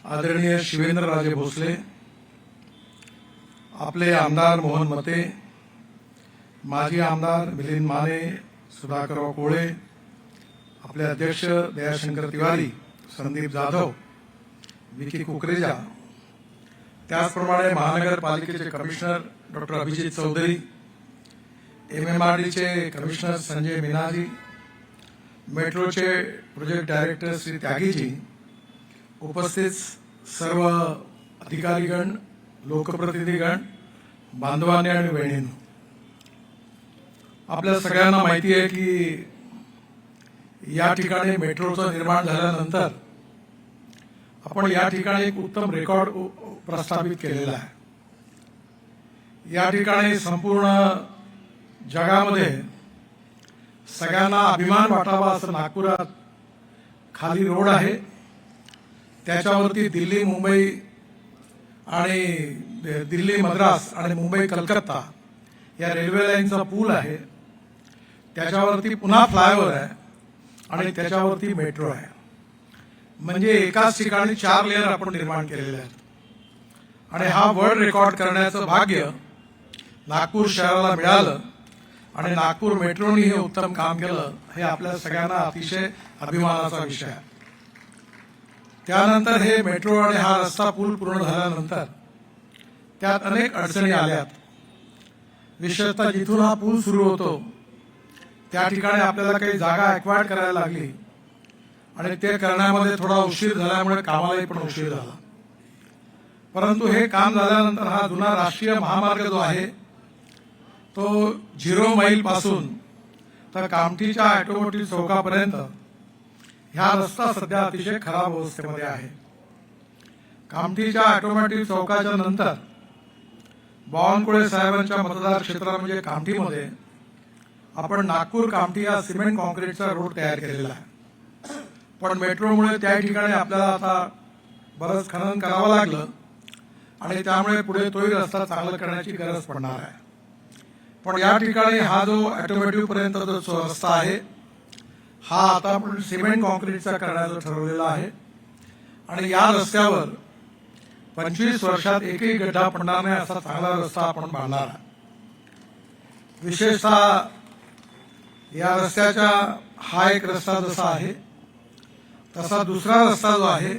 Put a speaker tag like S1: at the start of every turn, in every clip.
S1: आदरणीय शिवेंद्रराजे भोसले, आपले आमदार मोहन मते, माजी आमदार मिलिंद माने, सुधाकरराव कोळे, आपले अध्यक्ष दयाशंकर तिवारी, संदीप जाधव, विकी कुकरेजा, त्याचप्रमाणे महानगरपालिकेचे commissioner doctor Abhijit Chaudhari, MMRDचे commissioner Sanjay Meena ji, मेट्रोचे प्रोजेक्ट डायरेक्टर श्री त्यागीजी, उपस्थित सर्व अधिकारीगण, लोकप्रतिनिधीगण, बांधवांनी आणि बहिणींनो, आपल्या सगळ्यांना माहिती आहे की या ठिकाणी मेट्रोचं निर्माण झाल्यानंतर आपण या ठिकाणी एक उत्तम रेकॉर्ड प्रस्थापित केलेला आहे. या ठिकाणी संपूर्ण जगामध्ये सगळ्यांना अभिमान वाटावा असं नागपुरात खाली रोड आहे, त्याच्यावरती दिल्ली मुंबई आणि दिल्ली मद्रास आणि मुंबई कलकत्ता या रेल्वे लाईनचा पूल आहे, त्याच्यावरती पुन्हा फ्लायओव्हर आहे आणि त्याच्यावरती मेट्रो आहे. म्हणजे एकाच ठिकाणी 4 लेअर आपण निर्माण केलेले आहेत आणि हा वर्ल्ड रेकॉर्ड करण्याचं भाग्य नागपूर शहराला मिळालं आणि नागपूर मेट्रोने हे उत्तम काम केलं, हे आपल्या सगळ्यांना अतिशय अभिमानाचा विषय आहे. त्यानंतर हे मेट्रो आणि हा रस्ता पूल पूर्ण झाल्यानंतर त्यात अनेक अडचणी आल्यात. विशेषतः जिथून हा पूल सुरू होतो त्या ठिकाणी आपल्याला काही जागा ॲक्वायर्ड करायला लागली आणि ते करण्यामध्ये थोडा उशीर झाल्यामुळे कामालाही पण उशीर झाला. परंतु हे काम झाल्यानंतर हा जुना राष्ट्रीय महामार्ग जो आहे तो 0 मैल पासून तर कामठीच्या ऑटोमोटिव्ह चौकापर्यंत हा रस्ता सध्या अतिशय खराब अवस्थेमध्ये आहे. कामठीच्या ऑटोमोटिव्ह चौकाच्या नंतर बावनकुळे साहेबांच्या मतदार क्षेत्र म्हणजे कामठीमध्ये आपण नागपूर कामठी हा सिमेंट कॉन्क्रीटचा रोड तयार केलेला आहे. पण मेट्रोमुळे त्या ठिकाणी आपल्याला आता बरंच खनन करावं लागलं आणि त्यामुळे पुढे तोही रस्ता चांगला करण्याची गरज पडणार आहे. पण या ठिकाणी हा जो ऑटोमोटिव्ह पर्यंत जो रस्ता आहे हा आता आपण सिमेंट कॉन्क्रीटचा करण्याचं ठरवलेला आहे आणि या रस्त्यावर 25 वर्षात एकही गड्डा पडणार नाही असा चांगला रस्ता आपण बांधणार आहे. विशेषतः या रस्त्याच्या हा एक रस्ता जसा आहे तसा दुसरा रस्ता जो आहे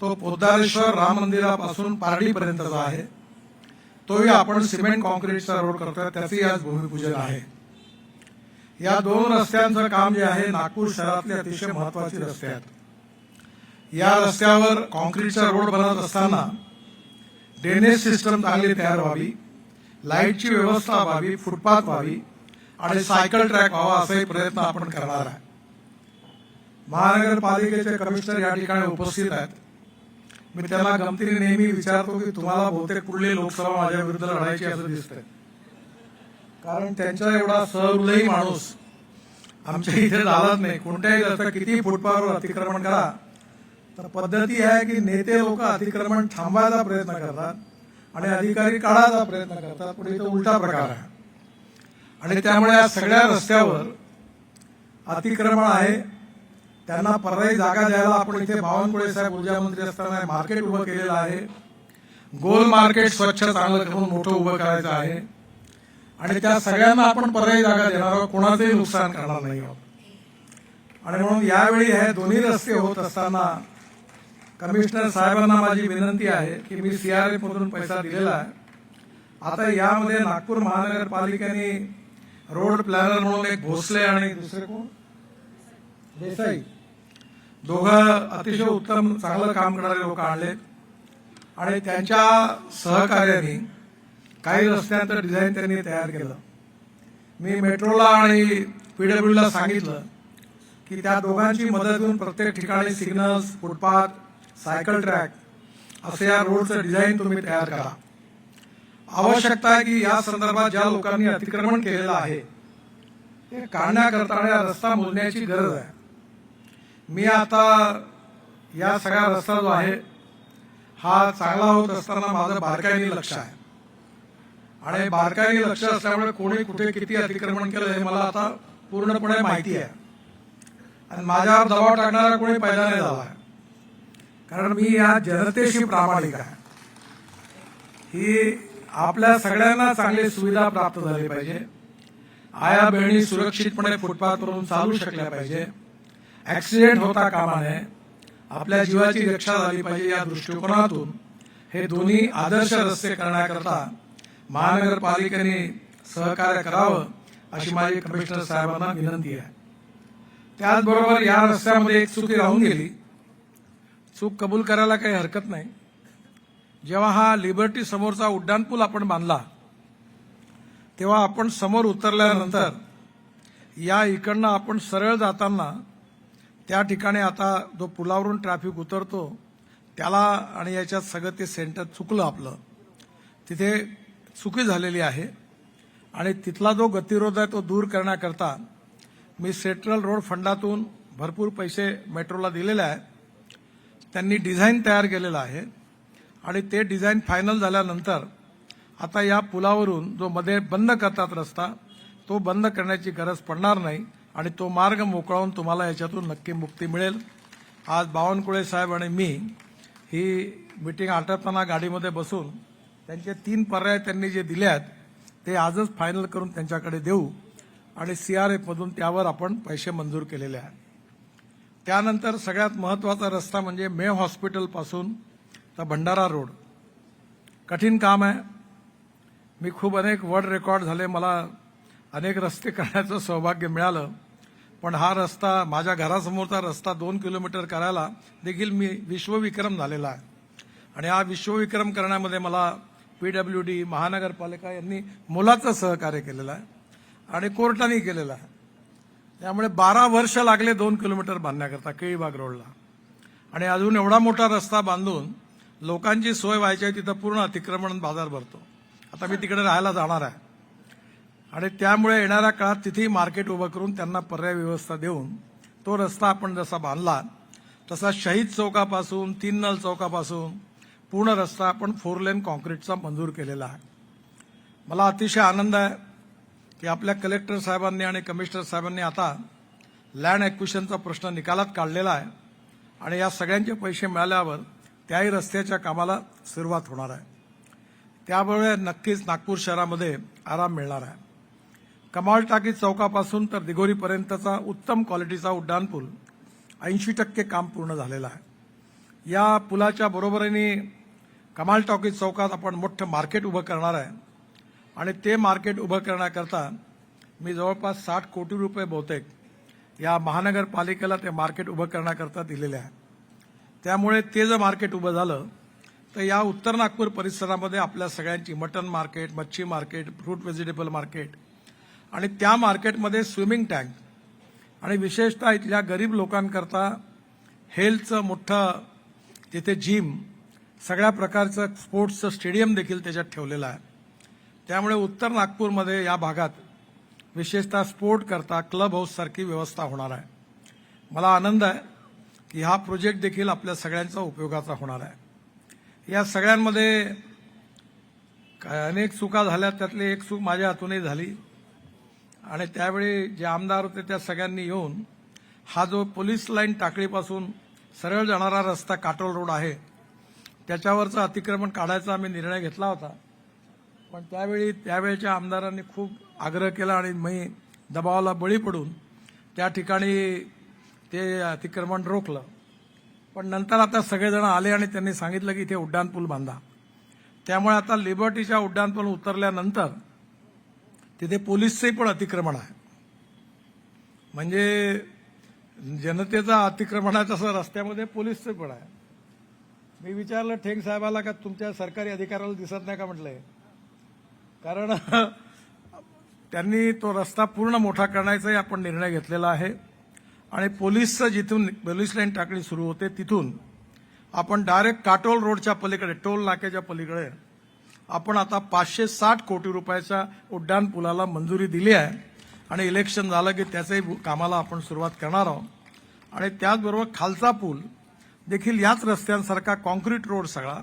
S1: तो पोद्दारेश्वर राम मंदिरापासून पारडीपर्यंतचा आहे, तोही आपण सिमेंट कॉन्क्रीटचा रोड करतोय, त्याचेही आज भूमिपूजन आहे. या 2 रस्त्यांचं काम जे आहे नागपूर शहरातले अतिशय महत्वाचे रस्ते आहेत. या रस्त्यावर कॉन्क्रीटचा रोड बनवत असताना ड्रेनेज सिस्टम चांगली तयार व्हावी, लाईटची व्यवस्था व्हावी, फुटपाथ व्हावी आणि सायकल ट्रॅक व्हावा असाही प्रयत्न आपण करणार आहे. महानगरपालिकेचे कमिशनर या ठिकाणी उपस्थित आहेत. मी त्यांना गमतीने नेहमी विचारतो की तुम्हाला बहुतेक पुढली लोकसभा माझ्या विरुद्ध लढायची असं दिसतंय, कारण त्यांचा एवढा सहृदयी माणूस आमच्या इथे झालाच नाही. कोणत्याही रस्ता किती फुटपाथवर अतिक्रमण करा, तर पद्धती आहे की नेते लोक अतिक्रमण थांबवायचा प्रयत्न करतात आणि अधिकारी काढायचा प्रयत्न करतात, पण इथं उलटा प्रकार आहे. आणि त्यामुळे या सगळ्या रस्त्यावर अतिक्रमण आहे. त्यांना पर्यायी जागा द्यायला आपण इथे बावनकुळे साहेब ऊर्जा मंत्री असताना मार्केट उभं केलेलं आहे. गोल मार्केट स्वच्छ चांगलं करून मोठं उभं करायचं आहे आणि त्या सगळ्यांना आपण पर्यायी जागा देणार आहोत, कोणाचंही नुकसान करणार नाही आहोत. आणि म्हणून यावेळी हे दोन्ही रस्ते होत असताना कमिशनर साहेबांना माझी विनंती आहे की मी CRF मधून पैसा दिलेला आहे. आता यामध्ये नागपूर महानगरपालिकेने रोड प्लॅनर म्हणून एक भोसले आणि दुसरे कोण देसाई, दोघं अतिशय उत्तम चांगलं काम करणारे लोक आणले आणि त्यांच्या सहकार्याने काही रस्त्यांचं डिझाईन त्यांनी तयार केलं. मी मेट्रोला आणि PWला सांगितलं की त्या दोघांची मदत घेऊन प्रत्येक ठिकाणी सिग्नल्स, फुटपाथ, सायकल ट्रॅक असे या रोडचं डिझाईन तुम्ही तयार करा. आवश्यकता आहे की या संदर्भात ज्या लोकांनी अतिक्रमण केलेलं आहे ते काढण्याकरता आणि हा रस्ता मोजण्याची गरज आहे. मी आता या सगळ्या रस्ता जो आहे हा चांगला होत असताना माझं बारकाईने लक्ष आहे आणि बारकाईने लक्ष असल्यामुळे कोणी कुठे किती अतिक्रमण केलं हे मला आता पूर्णपणे माहिती आहे आणि माझ्यावर दबाव टाकणारा कोणी पैदा नाही झाला आहे. कारण मी या जनतेशी प्रामाणिक आहे. ही आपल्या सगळ्यांना चांगली सुविधा प्राप्त झाली पाहिजे. आया बहिणी सुरक्षितपणे फुटपाथवरून चालू शकल्या पाहिजे. ऍक्सिडेंट होता कामा नये. आपल्या जीवाची रक्षा झाली पाहिजे. या दृष्टिकोनातून हे दोन्ही आदर्श रस्ते करण्याकरता महानगरपालिकेने सहकार्य करावं अशी माझी कमिशनर साहेबांना विनंती आहे. त्याचबरोबर या रस्त्यामध्ये एक चुकी राहून गेली. चूक कबूल करायला काही हरकत नाही. जेव्हा हा लिबर्टी समोरचा उड्डाणपूल आपण बांधला तेव्हा आपण समोर उतरल्यानंतर या इकडनं आपण सरळ जाताना त्या ठिकाणी आता जो पुलावरून ट्रॅफिक उतरतो त्याला आणि याच्यात सगळं ते सेंटर चुकलं आपलं. तिथे चुकी झालेली आहे आणि तिथला जो गतिरोध आहे तो दूर करण्याकरता मी सेंट्रल रोड फंडातून भरपूर पैसे मेट्रोला दिलेले आहेत. त्यांनी डिझाईन तयार केलेलं आहे आणि ते डिझाईन फायनल झाल्यानंतर आता या पुलावरून जो मध्ये बंद करतात रस्ता तो बंद करण्याची गरज पडणार नाही आणि तो मार्ग मोकळवून तुम्हाला याच्यातून नक्की मुक्ती मिळेल. आज बावनकुळे साहेब आणि मी ही मीटिंग आटपताना गाडीमध्ये बसून त्यांचे 3 पर्याय त्यांनी जे दिले आहेत ते आजच फायनल करून त्यांच्याकडे देऊ आणि CRF मधून त्यावर आपण पैसे मंजूर केलेले आहेत. त्यानंतर सगळ्यात महत्वाचा रस्ता म्हणजे मे हॉस्पिटल पासून तर भंडारा रोड. कठीण काम आहे. मी खूप अनेक वर्ल्ड रेकॉर्ड झाले. मला अनेक रस्ते करण्याचं सौभाग्य मिळालं. पण हा रस्ता माझ्या घरासमोरचा रस्ता 2 किलोमीटर करायला देखील मी विश्वविक्रम झालेला आहे. आणि हा विश्वविक्रम करण्यामध्ये मला PWD महानगरपालिका यांनी मोलाचं सहकार्य केलेलं आहे आणि कोर्टाने केलेलं आहे. त्यामुळे 12 वर्ष लागले 2 किलोमीटर बांधण्याकरता केळीबाग रोडला. आणि अजून एवढा मोठा रस्ता बांधून लोकांची सोय व्हायची आहे. तिथं पूर्ण अतिक्रमण बाजार भरतो. आता मी तिकडे राहायला जाणार आहे आणि त्यामुळे येणाऱ्या काळात तिथेही मार्केट उभं करून त्यांना पर्याय व्यवस्था देऊन तो रस्ता आपण जसा बांधला तसा शहीद चौकापासून 3 नल चौकापासून पूर्ण रस्ता आपण 4 लेन कॉन्क्रीटचा मंजूर केलेला आहे. मला अतिशय आनंद आहे की आपल्या कलेक्टर साहेबांनी आणि कमिशनर साहेबांनी आता लँड ॲक्विजिशनचा प्रश्न निकालात काढलेला आहे आणि या सगळ्यांचे पैसे मिळाल्यावर त्याही रस्त्याच्या कामाला सुरुवात होणार आहे. त्यामुळे नक्कीच नागपूर शहरामध्ये आराम मिळणार आहे. कमाल टाकी चौकापासून तर दिघोरीपर्यंतचा उत्तम क्वालिटीचा उड्डाणपूल 80% काम पूर्ण झालेलं आहे. या पुलाच्या बरोबरीने कमाल टाकी चौकात आपण मोठं मार्केट उभं करणार आहे आणि ते मार्केट उभं करण्याकरता मी जवळपास 60 कोटी रुपये बहुतेक या महानगरपालिकेला ते मार्केट उभं करण्याकरता दिलेले आहे. त्यामुळे ते जर मार्केट उभं झालं तर या उत्तर नागपूर परिसरामध्ये आपल्या सगळ्यांची मटन मार्केट, मच्छी मार्केट, फ्रूट व्हेजिटेबल मार्केट आणि त्या मार्केटमध्ये स्विमिंग टँक आणि विशेषतः इथल्या गरीब लोकांकरता हेल्थचं मोठं तिथे जिम, सगळ्या प्रकारचं स्पोर्ट्सचं स्टेडियम देखील त्याच्यात ठेवलेलं आहे. त्यामुळे उत्तर नागपूरमध्ये या भागात विशेषतः स्पोर्ट करता क्लब हाऊस सारखी व्यवस्था होणार आहे. मला आनंद आहे की हा प्रोजेक्ट देखील आपल्या सगळ्यांचा उपयोगाचा होणार आहे. या सगळ्यांमध्ये अनेक चुका झाल्या. त्यातली एक चूक माझ्या हातूनही झाली आणि त्यावेळी जे आमदार होते त्या सगळ्यांनी येऊन हा जो पोलीस लाईन टाकळीपासून सरळ जाणारा रस्ता काटोल रोड आहे त्याच्यावरचं अतिक्रमण काढायचा आम्ही निर्णय घेतला होता. पण त्यावेळेच्या आमदारांनी खूप आग्रह केला आणि मी दबावाला बळी पडून त्या ठिकाणी ते अतिक्रमण रोखलं. पण नंतर आता सगळेजण आले आणि त्यांनी सांगितलं की इथे उड्डाणपूल बांधा. त्यामुळे आता लिबर्टीच्या उड्डाणपूल उतरल्यानंतर तिथे पोलीसचंही पण अतिक्रमण आहे. म्हणजे जनतेचा अतिक्रमण आहे तसं रस्त्यामध्ये पोलीसचं पण आहे. मी विचारलं ठेंग साहेबाला का तुमच्या सरकारी अधिकाऱ्याला दिसत नाही का म्हटलंय. कारण त्यांनी तो रस्ता पूर्ण मोठा करण्याचाही आपण निर्णय घेतलेला आहे आणि पोलीसचं जिथून पोलीस लाईन टाकणी सुरू होते तिथून आपण डायरेक्ट काटोल रोडच्या पलीकडे टोल नाक्याच्या पलीकडे आपण आता 560 कोटी रुपयाच्या उड्डाण पुलाला मंजुरी दिली आहे आणि इलेक्शन झालं की त्याच्याही कामाला आपण सुरुवात करणार आहोत. आणि त्याचबरोबर खालचा पूल देखील याच रस्त्यांसारखा कॉन्क्रीट रोड सगळा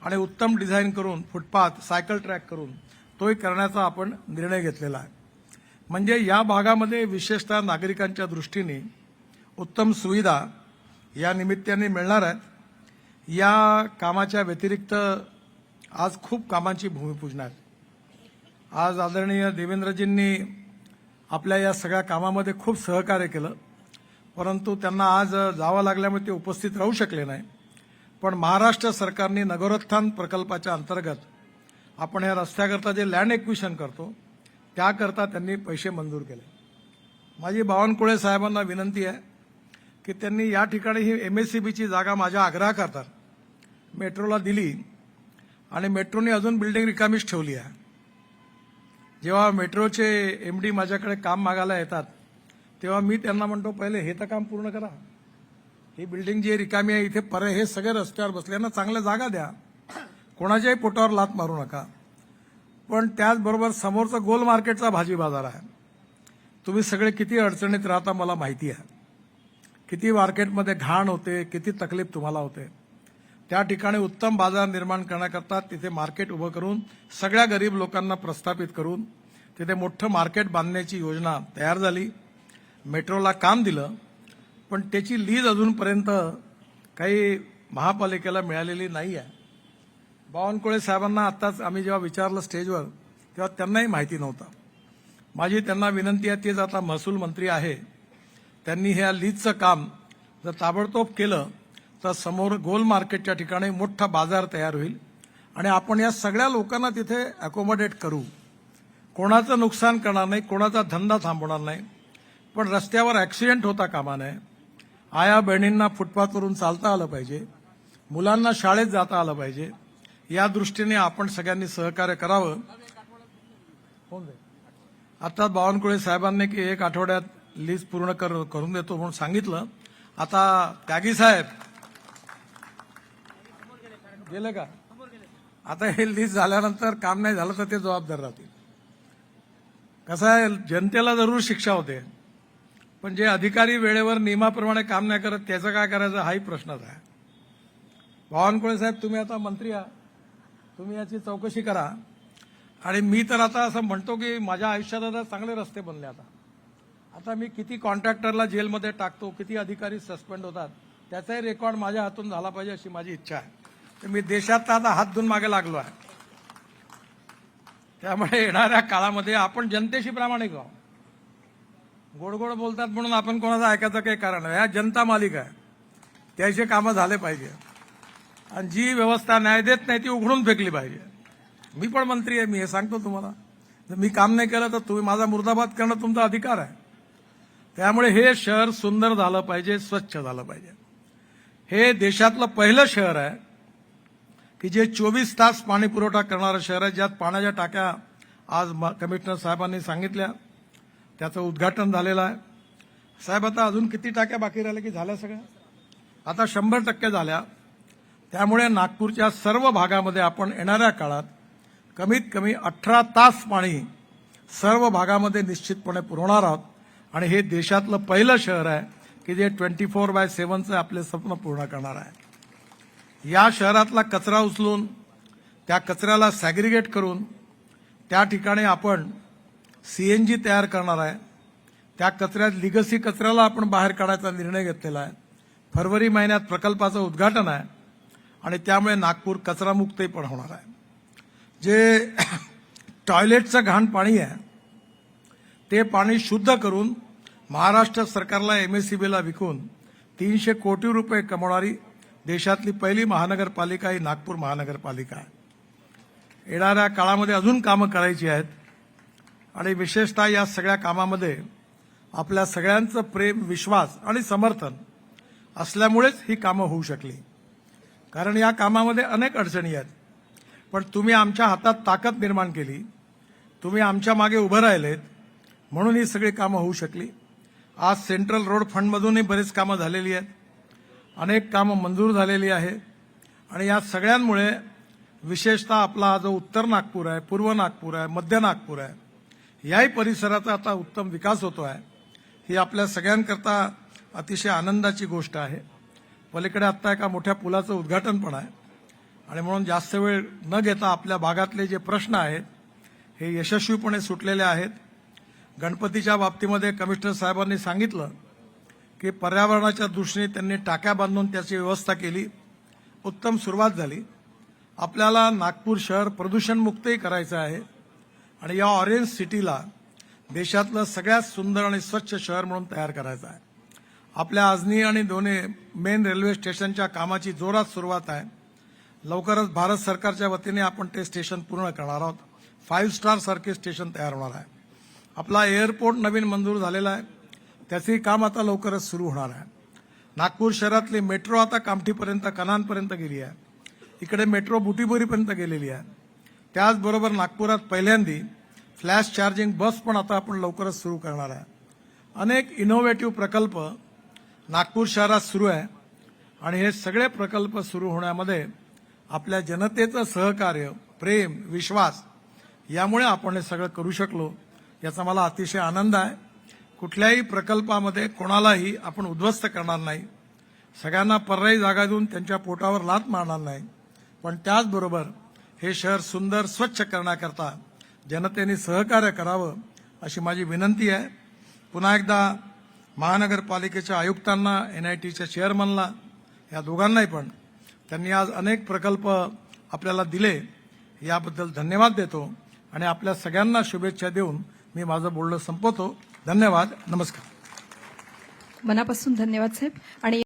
S1: आणि उत्तम डिझाईन करून फुटपाथ, सायकल ट्रॅक करून तोही करण्याचा आपण निर्णय घेतलेला आहे. म्हणजे या भागामध्ये विशेषतः नागरिकांच्या दृष्टीने उत्तम सुविधा या निमित्ताने मिळणार आहेत. या कामाच्या व्यतिरिक्त आज खूप कामांची भूमिपूजन आहे. आज आदरणीय देवेंद्रजींनी आपल्या या सगळ्या कामामध्ये खूप सहकार्य केलं, परंतु त्यांना आज जावं लागल्यामुळे ते उपस्थित राहू शकले नाही. पण महाराष्ट्र सरकारने नगरोत्थान प्रकल्पाच्या अंतर्गत आपण या रस्त्याकरता जे लँड एक्विशन करतो त्याकरता त्यांनी पैसे मंजूर केले. माझी बावनकुळे साहेबांना विनंती आहे की त्यांनी या ठिकाणी ही MSCBची जागा माझ्या आग्रहाकरता मेट्रोला दिली आणि मेट्रोने अजून बिल्डिंग रिकामीच ठेवली आहे. जेव्हा मेट्रोचे MD माझ्याकडे काम मागायला येतात तेव्हा मी त्यांना म्हणतो, पहिले हे तर काम पूर्ण करा. ही बिल्डिंग जी रिकामी आहे इथे पर्याय हे सगळे रस्त्यावर बसल्यांना चांगल्या जागा द्या, कोणाच्याही पोटावर लाथ मारू नका. पण त्याचबरोबर समोरचा गोल मार्केटचा भाजी बाजार आहे. तुम्ही सगळे किती अडचणीत राहता मला माहिती आहे. किती मार्केटमध्ये घाण होते, किती तकलीफ तुम्हाला होते. त्या ठिकाणी उत्तम बाजार निर्माण करण्याकरता तिथे मार्केट उभं करून सगळ्या गरीब लोकांना प्रस्थापित करून तिथे मोठं मार्केट बांधण्याची योजना तयार झाली. मेट्रोला काम दिलं, पण त्याची लीज अजूनपर्यंत काही महापालिकेला मिळालेली नाही आहे. बावनकुळे साहेबांना आत्ताच आम्ही जेव्हा विचारलं स्टेजवर तेव्हा त्यांनाही माहिती नव्हतं. माझी त्यांना विनंती आहे, तेच आता महसूल मंत्री आहे, त्यांनी ह्या लीजचं काम जर ताबडतोब केलं तर समोर गोल मार्केटच्या ठिकाणी मोठा बाजार तयार होईल आणि आपण या सगळ्या लोकांना तिथे अकोमोडेट करू. कोणाचं नुकसान करणार नाही, कोणाचा धंदा थांबवणार नाही, पण रस्त्यावर ॲक्सिडेंट होता कामा नये. आया बहिणींना फुटपाथवरून चालता आलं पाहिजे, मुलांना शाळेत जाता आलं पाहिजे. या दृष्टीने आपण सगळ्यांनी सहकार्य करावं. आता बावनकुळे साहेबांनी की 1 आठवड्यात लीज पूर्ण करून देतो म्हणून सांगितलं. आता त्यागी साहेब गेले का? आता हे लीज झाल्यानंतर काम नाही झालं तर ते जबाबदार राहतील. कसं आहे, जनतेला जरूर शिक्षा होते, पण जे अधिकारी वेळेवर नियमाप्रमाणे काम नाही करत त्याचं काय करायचं हाही प्रश्नच आहे. बावनकुळे साहेब, तुम्ही आता मंत्री आहात, तुम्ही याची चौकशी करा. आणि मी तर आता असं म्हणतो की माझ्या आयुष्यात आता चांगले रस्ते बनले. आता मी किती कॉन्ट्रॅक्टरला जेलमध्ये टाकतो, किती अधिकारी सस्पेंड होतात, त्याचाही रेकॉर्ड माझ्या हातून झाला पाहिजे अशी माझी इच्छा आहे. तर मी देशात आता हात धुवून मागे लागलो आहे. त्यामुळे येणाऱ्या काळामध्ये आपण जनतेशी प्रामाणिक आहोत. गोड गोड बोलतात म्हणून आपण कोणाचं ऐकायचं काही कारण नाही. ह्या जनता मालिक आहे, त्याचे कामं झाले पाहिजे आणि जी व्यवस्था न्याय देत नाही ती उघडून फेकली पाहिजे. मी पण मंत्री आहे, मी हे सांगतो तुम्हाला. जर मी काम नाही केलं तर तुम्ही माझा मुर्दाबाद करणं तुमचा अधिकार आहे. त्यामुळे हे शहर सुंदर झालं पाहिजे, स्वच्छ झालं पाहिजे. हे देशातलं पहिलं शहर आहे की जे 24 तास पाणी पुरवठा करणारं शहर आहे, ज्यात पाण्याच्या टाक्या आज कमिशनर साहेबांनी सांगितल्या, त्याचं उद्घाटन झालेलं आहे. साहेब, आता अजून किती टाक्या बाकी राहिल्या की झाल्या सगळ्या? आता 100% झाल्या. त्यामुळे नागपूरच्या सर्व भागामध्ये आपण येणाऱ्या काळात कमीत कमी 18 तास पाणी सर्व भागामध्ये निश्चितपणे पुरवणार आहोत. आणि हे देशातलं पहिलं शहर आहे की जे 24/7चं आपले स्वप्न पूर्ण करणार आहे. या शहरातला कचरा उचलून त्या कचऱ्याला सॅग्रिगेट करून त्या ठिकाणी आपण CNG तयार करणार आहे. त्या कचऱ्यात लिगसी कचऱ्याला आपण बाहेर काढायचा निर्णय घेतलेला आहे. फरवरी महिन्यात प्रकल्पाचं उद्घाटन आहे आणि त्यामुळे नागपूर कचरामुक्तही पण होणार आहे. जे टॉयलेटचं घाण पाणी आहे ते पाणी शुद्ध करून महाराष्ट्र सरकारला MSCBला विकून 300 कोटी रुपये कमवणारी देशातली पहिली महानगरपालिका ही नागपूर महानगरपालिका आहे. येणाऱ्या काळामध्ये अजून कामं करायची आहेत आणि विशेषतः या सगळ्या कामामध्ये आपल्या सगळ्यांचं प्रेम, विश्वास आणि समर्थन असल्यामुळेच ही कामं होऊ शकली. कारण या कामामध्ये अनेक अडचणी आहेत, पण तुम्ही आमच्या हातात ताकद निर्माण केली, तुम्ही आमच्या मागे उभं राहिलेत म्हणून ही सगळी कामं होऊ शकली. आज सेंट्रल रोड फंडमधूनही बरीच कामं झालेली आहेत, अनेक कामं मंजूर झालेली आहेत आणि या सगळ्यांमुळे विशेषतः आपला हा जो उत्तर नागपूर आहे, पूर्व नागपूर आहे, मध्य नागपूर आहे, याही परिसराचा आता उत्तम विकास होतो आहे. ही आपल्या सगळ्यांकरता अतिशय आनंदाची गोष्ट आहे. पलीकडे आत्ता एका मोठ्या पुलाचं उद्घाटन पण आहे आणि म्हणून जास्त वेळ न घेता आपल्या भागातले जे प्रश्न आहेत हे यशस्वीपणे सुटलेले आहेत. गणपतीच्या बाबतीमध्ये कमिशनर साहेबांनी सांगितलं की पर्यावरणाच्या दृष्टीने त्यांनी टाक्या बांधून त्याची व्यवस्था केली उत्तम सुरुवात झाली. आपल्याला नागपूर शहर प्रदूषणमुक्तही करायचं आहे आणि या ऑरेंज सिटीला देशातलं सगळ्यात सुंदर आणि स्वच्छ शहर म्हणून तयार करायचं आहे. आपल्या अजनी आणि दोन्ही मेन रेल्वे स्टेशनच्या कामाची जोरात सुरुवात आहे. लवकरच भारत सरकारच्या वतीने आपण ते स्टेशन पूर्ण करणार आहोत. 5 स्टार सारखे स्टेशन तयार होणार आहे. आपला एअरपोर्ट नवीन मंजूर झालेला आहे, त्याचंही काम आता लवकरच सुरू होणार आहे. नागपूर शहरातली मेट्रो आता कामठीपर्यंत कनानपर्यंत गेली आहे. इकडे मेट्रो बुटीबोरीपर्यंत गेलेली आहे. त्याचबरोबर नागपुरात पहिल्यांदी फ्लॅश चार्जिंग बस पण आता आपण लवकरच सुरू करणार आहे. अनेक इनोव्हेटिव्ह प्रकल्प नागपूर शहरात सुरू आहे आणि हे सगळे प्रकल्प सुरू होण्यामध्ये आपल्या जनतेचं सहकार्य, प्रेम, विश्वास यामुळे आपण हे सगळं करू शकलो, याचा मला अतिशय आनंद आहे. कुठल्याही प्रकल्पामध्ये कोणालाही आपण उद्ध्वस्त करणार नाही, सगळ्यांना पर्यायी जागा देऊन त्यांच्या पोटावर लाथ मारणार नाही, पण त्याचबरोबर हे शहर सुंदर स्वच्छ करण्याकरता जनतेने सहकार्य करावं अशी माझी विनंती आहे. पुन्हा एकदा महानगरपालिकेच्या आयुक्तांना, NITच्या चेअरमनला, या दोघांनाही पण त्यांनी आज अनेक प्रकल्प आपल्याला दिले याबद्दल धन्यवाद देतो आणि आपल्या सगळ्यांना शुभेच्छा देऊन मी माझं बोलणं संपवतो. धन्यवाद. नमस्कार.
S2: मनापासून धन्यवाद साहेब. आणि